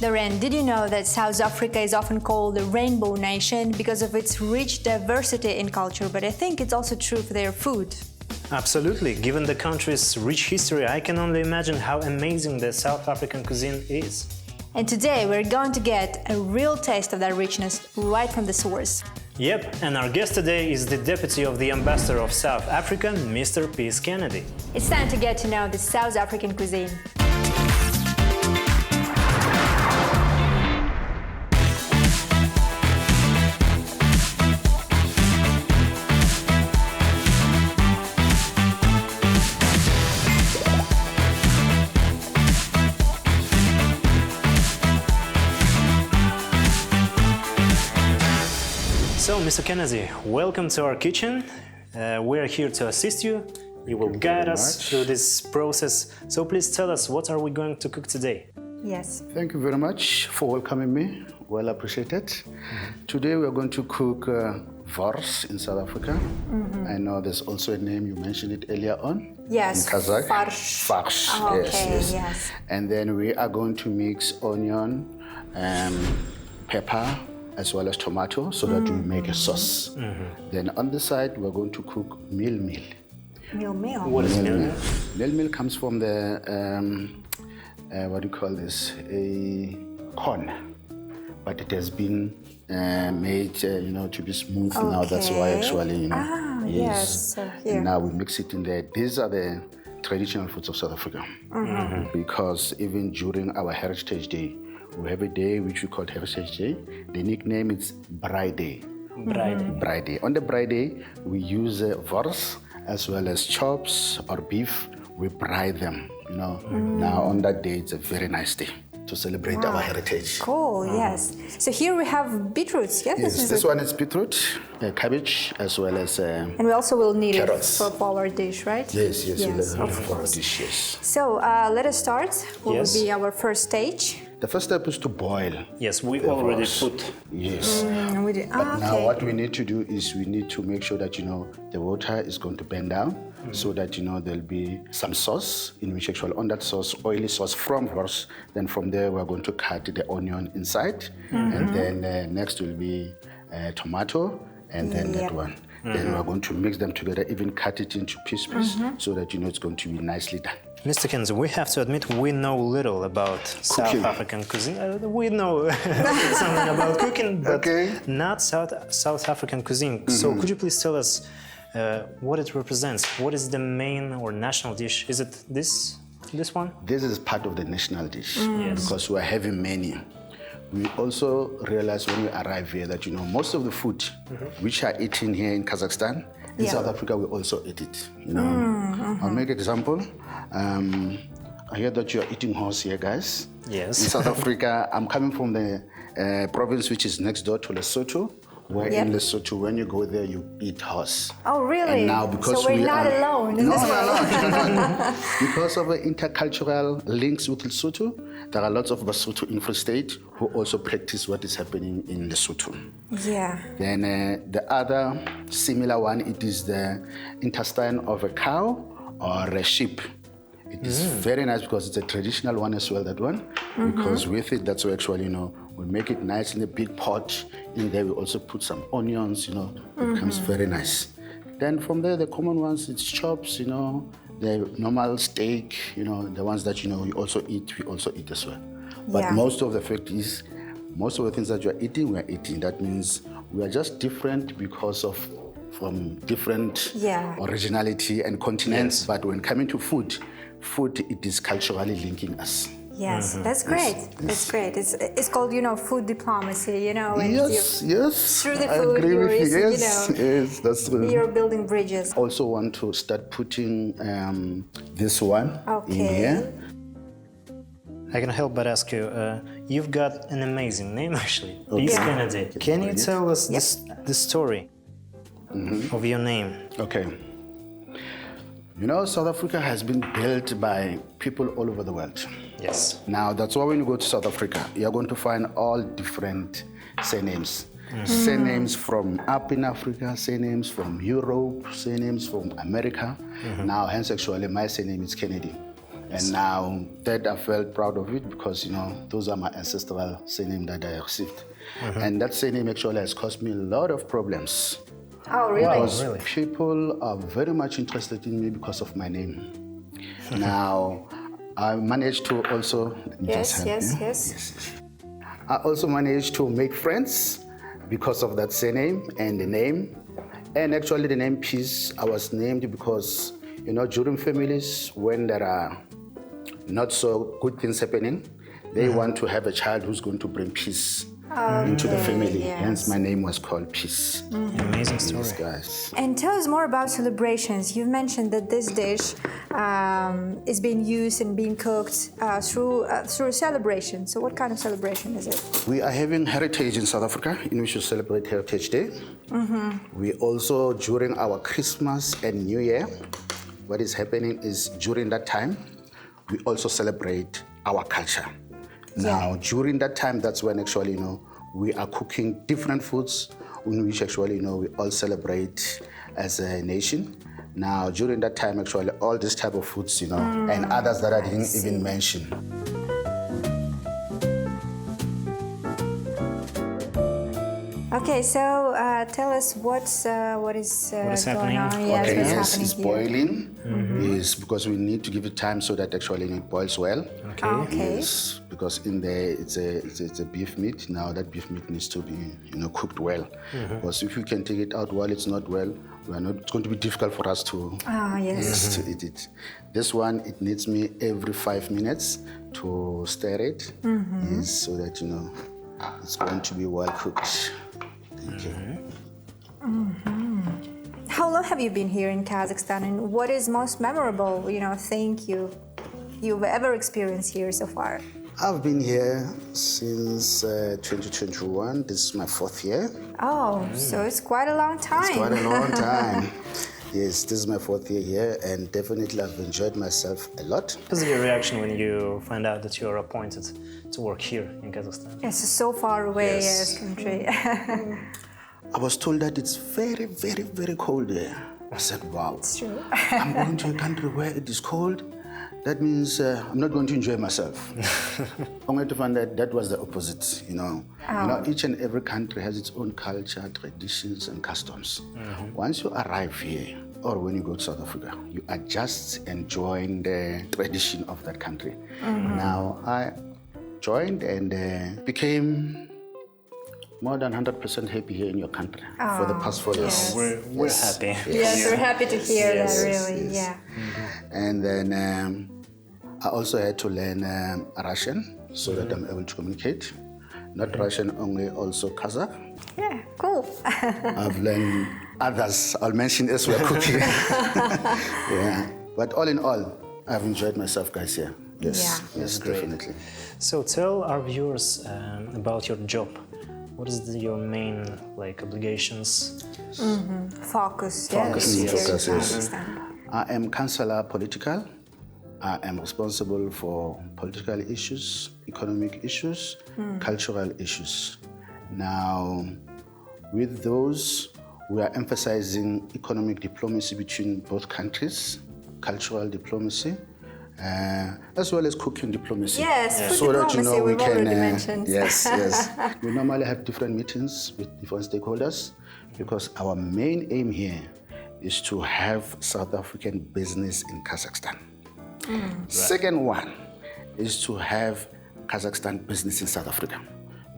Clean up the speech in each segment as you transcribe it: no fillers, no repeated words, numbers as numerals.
Loren, did you know that South Africa is often called the Rainbow Nation because of its rich diversity in culture, but I think it's also true for their food. Absolutely. Given the country's rich history, I can only imagine how amazing the South African cuisine is. And today we're going to get a real taste of that richness right from the source. Yep, and our guest today is the deputy of the ambassador of South Africa, Mr. Peace Kennedy. It's time to get to know the South African cuisine. So, Mr. Kennedy, welcome to our kitchen. We are here to assist you. You will guide us through this process. So please tell us, what are we going to cook today? Yes. Thank you very much for welcoming me. Well appreciated. Today we are going to cook Vors in South Africa. I know there's also a name, you mentioned it earlier on. Yes. In Kazakh. Farsh. Oh, okay, yes. And then we are going to mix onion, pepper, as well as tomato, so that we make a sauce. Then on the side, we're going to cook meal. Meal. What is meal? Meal comes from the, what do you call this? A corn. But it has been made, to be smooth now. That's why actually, yes. So here. And now we mix it in there. These are the traditional foods of South Africa. Because even during our Heritage Day, we have a day which we call Heritage Day. The nickname is Braai Day. Braai Day. On the Braai Day, we use Vors as well as chops or beef. We braai them, Now on that day, it's a very nice day to celebrate our heritage. Cool, yes. So here we have beetroots, yes? Yes, this one is beetroot, cabbage, as well as and we also will need carrots. it for our dish, right? Yes, of our course. dish, yes. So let us start. What will be our first stage? The first step is to boil. Yes, we already put. Yes. We did. But now what we need to do is we need to make sure that, the water is going to bend down so that, there'll be some sauce in which actually on that sauce, oily sauce from horse. Then from there, we're going to cut the onion inside. And then next will be tomato and then that one. Then we're going to mix them together, even cut it into pieces so that, it's going to be nicely done. Mr. Kennedy, we have to admit we know little about South African cuisine. We know something about cooking, but not South African cuisine. So could you please tell us what it represents? What is the main or national dish? Is it this one? This is part of the national dish because we're having many. We also realize when we arrive here that, most of the food which are eaten here in Kazakhstan, in South Africa, we also eat it. I'll make an example. I hear that you are eating horse here, guys. Yes. In South Africa, I'm coming from the province which is next door to Lesotho. Where in Lesotho, when you go there, you eat horse. Oh, really? And now because so we're not alone in this alone. Because of the intercultural links with Lesotho, there are lots of Basotho in Free State who also practice what is happening in Lesotho. Yeah. Then the other similar one, it is the intestine of a cow or a sheep. It is very nice because it's a traditional one as well, that one. Because with it, that's why actually, we make it nice in a big pot. In there, we also put some onions, it becomes very nice. Then from there, the common ones, it's chops, the normal steak, the ones that, we also eat as well. But most of the fact is, most of the things that you are eating, we are eating. That means we are just different because of from different originality and continents. But when coming to food, it is culturally linking us. Yes, that's great. That's great. It's called, food diplomacy, and yes. through the I food, agree with you. Yes, that's true. You're building bridges. Also want to start putting this one in here. I can help but ask you, you've got an amazing name actually, Peace Kennedy. Can you tell us the story of your name? Okay. South Africa has been built by people all over the world. Yes. Now, that's why when you go to South Africa, you're going to find all different surnames. Surnames from up in Africa, surnames from Europe, surnames from America. Now, hence actually, my surname is Kennedy. And now that I felt proud of it because, those are my ancestral surname that I received. And that surname actually has caused me a lot of problems. Oh, really? Because people are very much interested in me because of my name. Now, I managed to also... Yes. I also managed to make friends because of that surname and the name. And actually the name Peace, I was named because, during families, when there are not so good things happening, they want to have a child who's going to bring peace into the family. Yes. Hence my name was called Peace. Amazing story. Yes, guys. And tell us more about celebrations. You've mentioned that this dish is being used and being cooked through a celebration. So what kind of celebration is it? We are having Heritage in South Africa, in which we celebrate Heritage Day. We also, during our Christmas and New Year, what is happening is during that time, we also celebrate our culture. Now, during that time, that's when actually, we are cooking different foods in which actually, we all celebrate as a nation. Now, during that time, actually, all this type of foods, and others that I didn't even mention. Okay, so tell us what is happening? going on. Okay, What's yes, happening it's here. boiling. Is because we need to give it time so that actually it boils well. Okay. Yes, because in there it's a beef meat. Now that beef meat needs to be cooked well. Because if you can take it out while it's not well, it's going to be difficult for us to to eat it. This one, it needs me every 5 minutes to stir it. Yes, so that it's going to be well cooked. Thank you. How long have you been here in Kazakhstan, and what is most memorable, thing you've ever experienced here so far? I've been here since 2021. This is my 4th year. Oh, so it's quite a long time. It's quite a long time. Yes, this is my 4th year here, and definitely I've enjoyed myself a lot. What was your reaction when you find out that you're appointed to work here in Kazakhstan? It's so far away Yes. as country. I was told that it's very, very, very cold there. I said, wow. It's true. I'm going to a country where it is cold. That means I'm not going to enjoy myself. I'm going to find that that was the opposite, Each and every country has its own culture, traditions, and customs. Once you arrive here, or when you go to South Africa, you are just enjoying the tradition of that country. Now, I joined and became more than 100% happy here in your country for the past 4 years. We're happy. Yes, we're happy to hear that, really. Yes. And then I also had to learn Russian so that I'm able to communicate. Not Russian only, also Kazakh. Yeah, cool. I've learned others. I'll mention as we're cooking. But all in all, I've enjoyed myself, guys, here. Yes, definitely. So tell our viewers about your job. What is your main obligations? Focus, yes. I am counselor political. I am responsible for political issues, economic issues, cultural issues. Now, with those, we are emphasizing economic diplomacy between both countries, cultural diplomacy, as well as cooking diplomacy. Yes, food so diplomacy, that we've already mentioned. Yes. We normally have different meetings with different stakeholders because our main aim here is to have South African business in Kazakhstan. Second one is to have Kazakhstan business in South Africa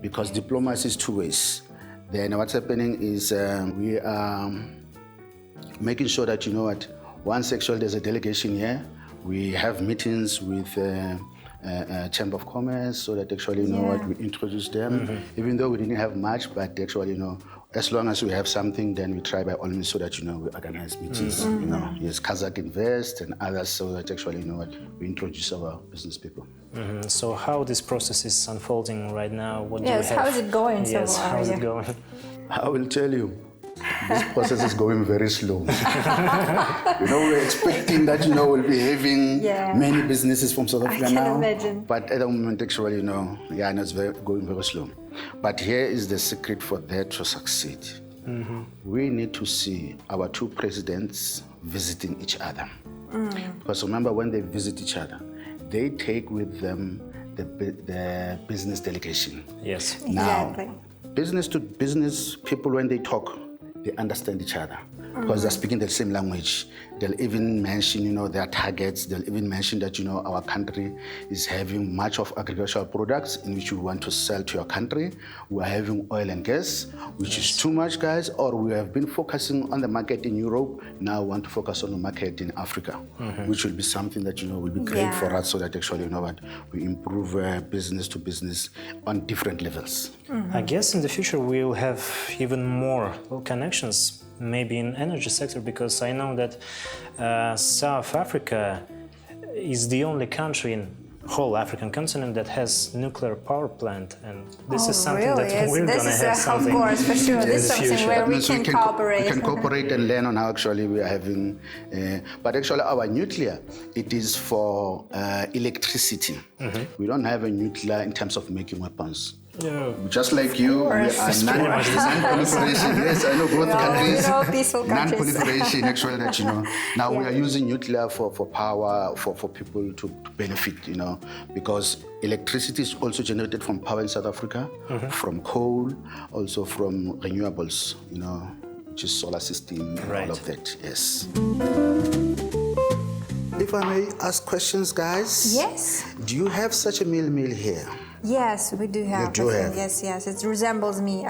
because diplomacy is 2 ways. Then what's happening is we are making sure that, once actually there's a delegation here, we have meetings with Chamber of Commerce so that actually, we introduce them. Even though we didn't have much, but actually, as long as we have something, then we try by all means so that, we organize meetings. Yes, Kazakh Invest and others so that actually, we introduce our business people. So how this process is unfolding right now? What do you have? How is it going so far? How is it going? I will tell you. This process is going very slow. We're expecting that, we'll be having many businesses from South Africa now. I can imagine. But at the moment, actually, it's going very slow. But here is the secret for that to succeed. We need to see our 2 presidents visiting each other. Because remember, when they visit each other, they take with them the business delegation. Yes. Now, Exactly. business to business people, when they talk, they understand each other because they're speaking the same language. They'll even mention, their targets. They'll even mention that, our country is having much of agricultural products in which we want to sell to your country. We're having oil and gas, which is too much, guys, or we have been focusing on the market in Europe. Now we want to focus on the market in Africa, which will be something that, will be great for us so that actually, we improve business to business on different levels. I guess in the future we'll have even more connections, maybe in energy sector, because I know that South Africa is the only country in whole African continent that has nuclear power plant, and this is something really? that we're This gonna is have something of course, for sure. in This is the something future. where That we means can cooperate. We can cooperate and learn on how actually we are having, but actually our nuclear, it is for electricity. We don't have a nuclear in terms of making weapons. Yeah. Just like you, we are non-proliferation. Yes, I know both countries. Peaceful countries. Non-proliferation, actually, that Now we are using nuclear for power, for people to benefit, because electricity is also generated from power in South Africa, from coal, also from renewables, which is solar system, Right. all of that. Yes. If I may ask questions, guys. Yes. Do you have such a meal here? Yes, we do have. do have. Yes. It resembles me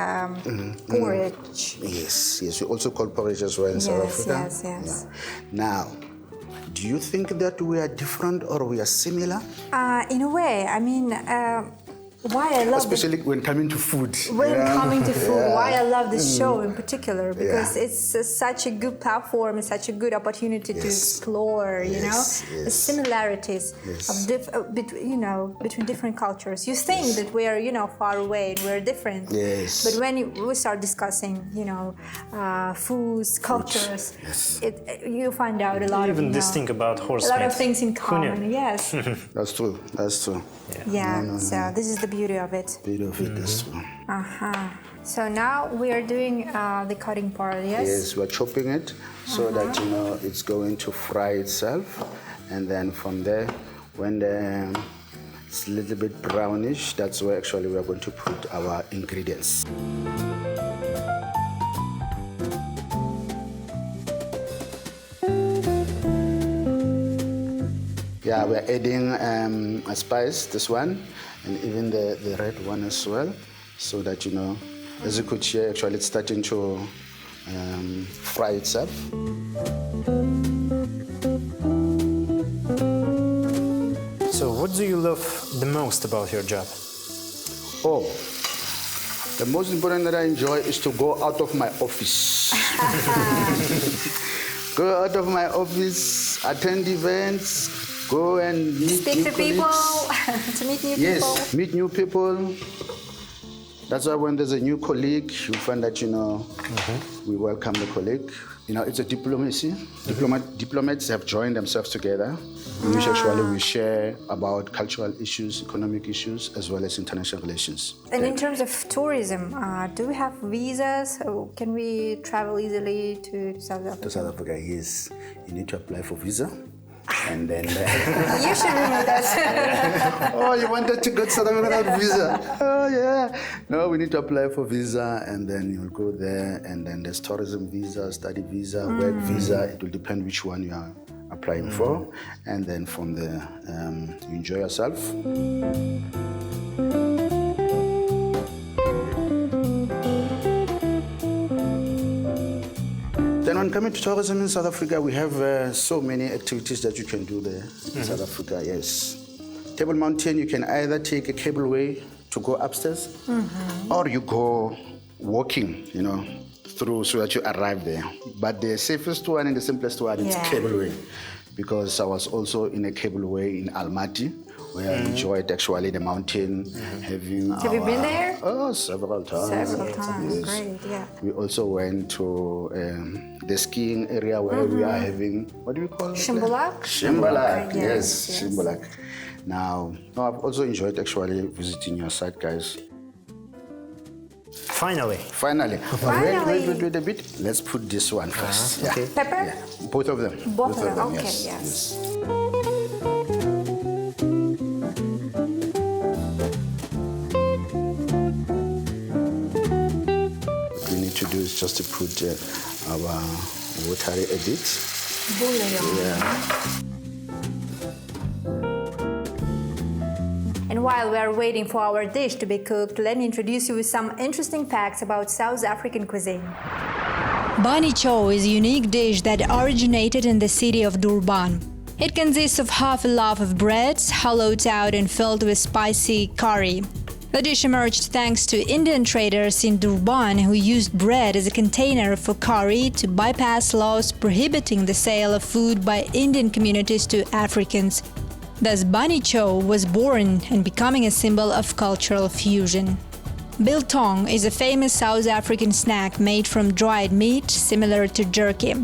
porridge. Yes. You also call porridge as well in South Africa? Yes. Yeah. Now, do you think that we are different or we are similar? In a way, I mean, why I love Especially when coming to food. coming to food, why I love this show in particular, because it's such a good platform, it's such a good opportunity to explore, the similarities of between different cultures. You think that we are, far away and we're different. Yes. But when we start discussing, foods, cultures, you find out a lot of, Even this thing about horse a lot meat. of things in Who knew? common. Yes. That's true. Yeah. So this is the beauty of it. That's true. So now we are doing the cutting part, yes? Yes, we're chopping it so that, it's going to fry itself. And then from there, when it's a little bit brownish, that's where actually we're going to put our ingredients. Yeah, we're adding a spice, this one, and even the red one as well, so that, as you could hear, actually it's starting to fry itself. So what do you love the most about your job? Oh, the most important that I enjoy is to go out of my office. Go out of my office, attend events, go and meet Speak new to people, colleagues. to meet new people. Yes, meet new people. That's why when there's a new colleague, you find that, we welcome the colleague. It's a diplomacy. Diplomats have joined themselves together, in which actually we share about cultural issues, economic issues, as well as international relations. And in terms of tourism, do we have visas? Or can we travel easily to South Africa? To South Africa, yes. You need to apply for visa. And then... You should remember that. Oh, you wanted to go to South Africa without visa? Oh, yeah. No, we need to apply for visa, and then you'll go there, and then there's tourism visa, study visa, work visa. It will depend which one you are applying for. And then from there, you enjoy yourself. Then when coming to tourism in South Africa, we have so many activities that you can do there in South Africa, yes. Table Mountain, you can either take a cableway to go upstairs, or you go walking, through so that you arrive there. But the safest one and the simplest one is cableway, because I was also in a cableway in Almaty, where I enjoyed actually the mountain, having. Have you been there? Oh, several times. Several times, Yes. great, yeah. We also went to the skiing area where we are having, what do we call it? Shimbolak? Shimbolak, Yes, yes, Shimbolak. Now, I've also enjoyed actually visiting your site, guys. Finally. Finally. Wait a bit. Let's put this one first. Okay. Pepper? Yeah. Both of them. Both of them, okay, yes. yes. is just to put our watery a bit. Bouillon. Yeah. And while we are waiting for our dish to be cooked, let me introduce you with some interesting facts about South African cuisine. Bani chow is a unique dish that originated in the city of Durban. It consists of half a loaf of bread, hollowed out and filled with spicy curry. The dish emerged thanks to Indian traders in Durban who used bread as a container for curry to bypass laws prohibiting the sale of food by Indian communities to Africans. Thus, Bani chow was born and becoming a symbol of cultural fusion. Biltong is a famous South African snack made from dried meat, similar to jerky.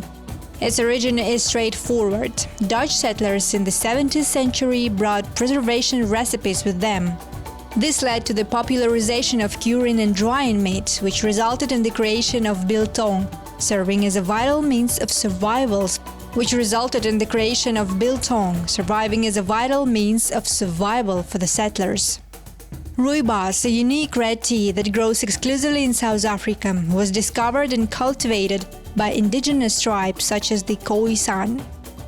Its origin is straightforward. Dutch settlers in the 17th century brought preservation recipes with them. This led to the popularization of curing and drying meat, which resulted in the creation of biltong, serving as a vital means of survival for the settlers. Rooibos, a unique red tea that grows exclusively in South Africa, was discovered and cultivated by indigenous tribes such as the Khoisan.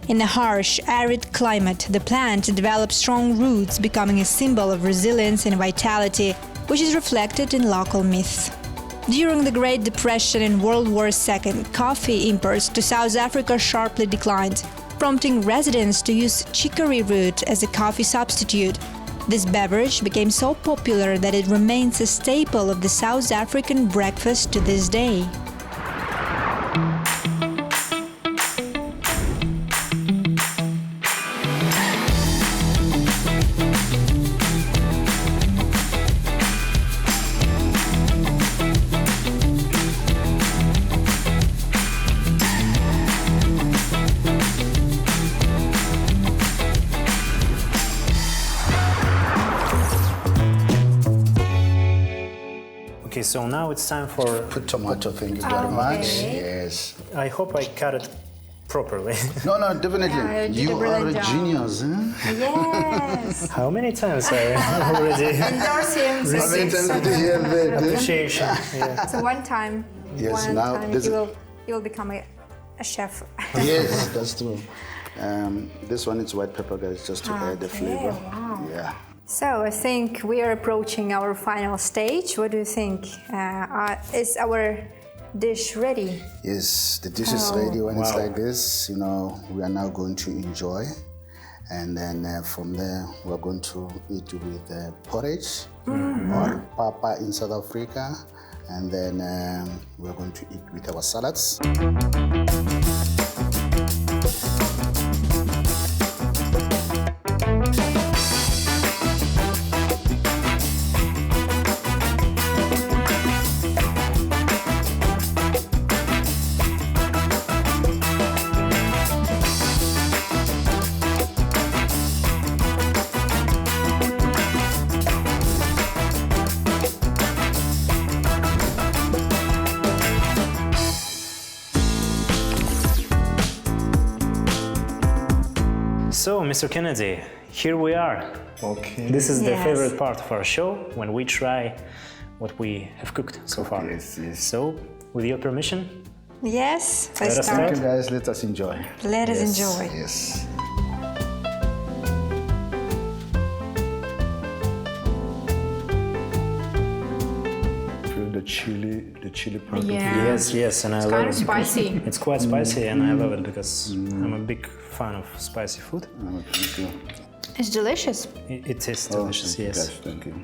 In a harsh, arid climate, the plant develops strong roots, becoming a symbol of resilience and vitality, which is reflected in local myth. During the Great Depression and World War II, coffee imports to South Africa sharply declined, prompting residents to use chicory root as a coffee substitute. This beverage became so popular that it remains a staple of the South African breakfast to this day. Okay, so now it's time for... Put tomato, thank you very much. Yes. I hope I cut it properly. No, definitely. Yeah, you are a genius, huh? Yes! How many times I already Endorse him. How many times did you hear that? appreciation? Yeah. So one time, you will become a chef. Yes, that's true. This one is white pepper, guys, just to add the flavor. Wow. Yeah. So I think we are approaching our final stage. What do you think? Is our dish ready? Yes, the dish is ready. When it's like this, we are now going to enjoy. And then from there, we're going to eat with porridge or papa in South Africa. And then we're going to eat with our salads. So, Mr. Kennedy, here we are. Okay. This is the favorite part of our show, when we try what we have cooked so far. Yes. So, with your permission, Yes, Let us Thank start. you, guys. Let us enjoy. Let us enjoy. Yes. Feel the chili part of it. Yeah. yes, and I love Kind it. of spicy. It's quite spicy, and I love it because I'm a big fan of spicy food. Oh, thank you. It's delicious. It is delicious, Thank you, yes. guys. Thank you.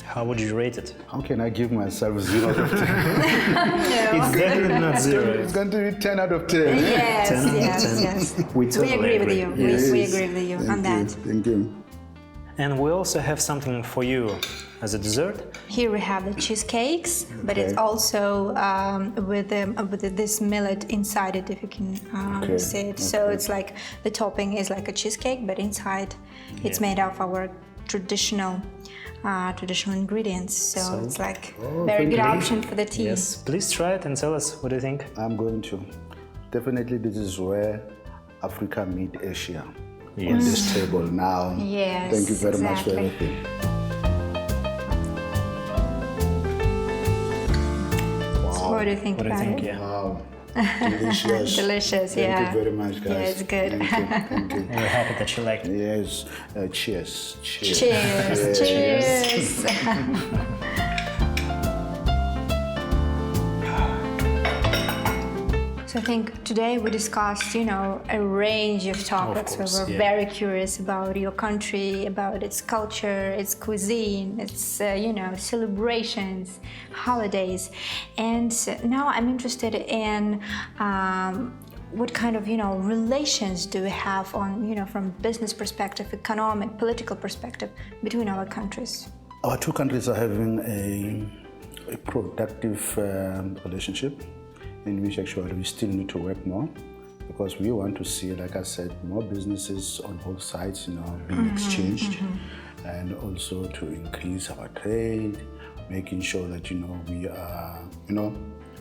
How would you rate it? How can I give myself 0 out of 10? It's definitely not zero. It's going to be 10 out of 10. Yes, 10 out of yes. 10. We totally agree with you. Yes. We agree with you on that. Thank you. And we also have something for you as a dessert. Here we have the cheesecakes, but it's also with this millet inside it, if you can see it. So it's like the topping is like a cheesecake, but inside it's made of our traditional ingredients. So it's like very good option for the tea. Yes, please try it and tell us what do you think. I'm going to. Definitely, this is where Africa meet Asia. On this table now. Yes, Thank you very much for exactly. everything. Wow. What do you think about it? Yeah. Wow. Delicious. Delicious, yeah. Thank you very much, guys. Yeah, it's good. Thank you. Thank you. We're happy that you liked it. Yes. Cheers. Cheers. Cheers. Cheers. So I think today we discussed, a range of topics. Of course, we were very curious about your country, about its culture, its cuisine, its, celebrations, holidays. And now I'm interested in what kind of, relations do we have on, from business perspective, economic, political perspective between our countries? Our two countries are having a productive relationship, in which actually we still need to work more, because we want to see, like I said, more businesses on both sides, being exchanged, and also to increase our trade, making sure that, we are,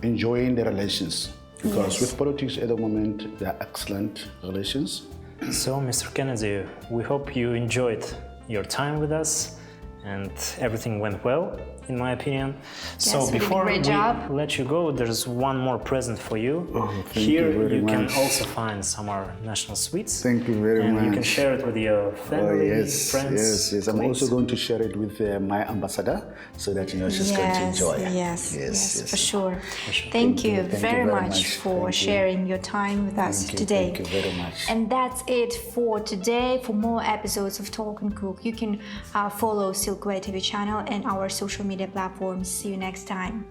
enjoying the relations. Because with politics at the moment, they are excellent relations. So, Mr. Kennedy, we hope you enjoyed your time with us and everything went well, in my opinion. So before we let you go, there's one more present for you. Here you can also find some of our national sweets. Thank you very much. And you can share it with your family, friends. Yes. I'm also going to share it with my ambassador, so that she's going to enjoy it. Yes, for sure. Thank you very much for sharing your time with us today. Thank you very much. And that's it for today. For more episodes of Talk and Cook, you can follow Silkway TV channel and our social media platforms. See you next time.